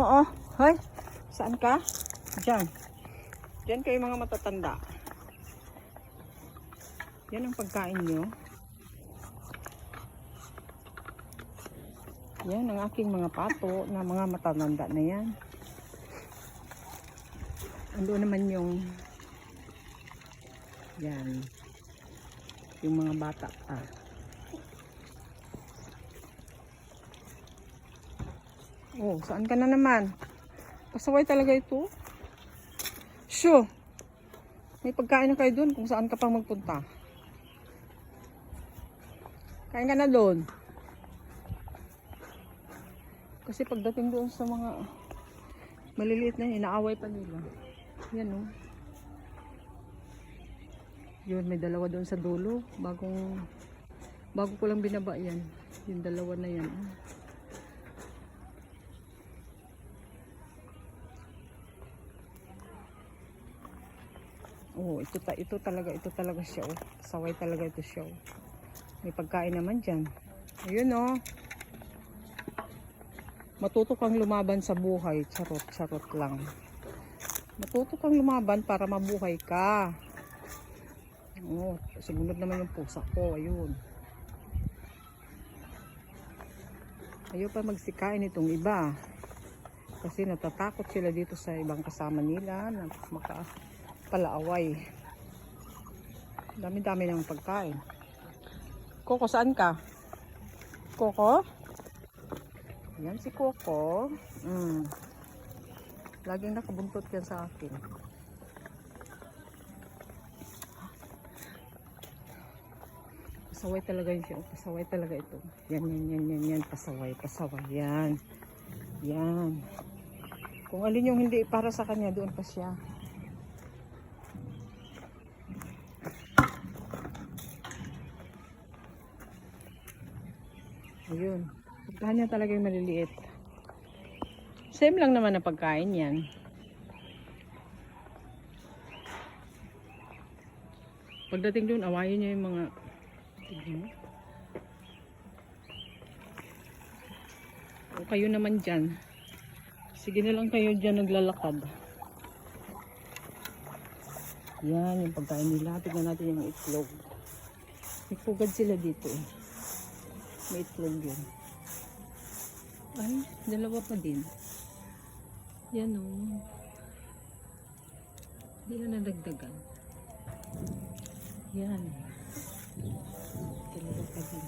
Oo. Hoy, saan ka? Diyan. Diyan kayo mga matatanda. Yan ang pagkain nyo. Yan ang aking mga pato na mga matatanda na yan. Ando naman yung yan. Yung mga bata pa. Oh, saan ka na naman? Pasaway talaga ito. Shoo! May pagkain na kayo dun kung saan ka pang magpunta. Kain ka na doon. Kasi pagdating doon sa mga maliliit na inaaway pa nila. Yan o. Yun, may dalawa doon sa dulo. Bago ko lang binaba yan. Yung dalawa na yan. Oh, ito talaga siya. Oh. Saway talaga ito siya. Oh. May pagkain naman dyan. Ayun oh. Matuto kang lumaban sa buhay. Charot lang. Matuto kang lumaban para mabuhay ka. Oh, sigunod naman yung pusa ko. Ayun. Ayaw pa magsikain itong iba. Kasi natatakot sila dito sa ibang kasama nila na makapalaaway. Dami-dami ng pagkain. Coco, saan ka? Coco? Yan si Coco. Laging nakabuntot yan sa akin. Pasaway talaga yun siya. Pasaway talaga ito. Yan. Pasaway. Yan. Yan. Kung alin yung hindi para sa kanya, doon pa siya. Ayun. Pagkain niya talaga yung maliliit. Same lang naman ang pagkain yan. Pagdating doon, awayin niya yung mga o kayo naman dyan. Sige na lang kayo dyan naglalakad. Yan yung pagkain nila. Tignan natin yung itlog. May pugad sila dito eh. May itlog yun. Ay, dalawa pa din. Yan o. Hindi na nadagdagan. Yan. Dalawa pa din.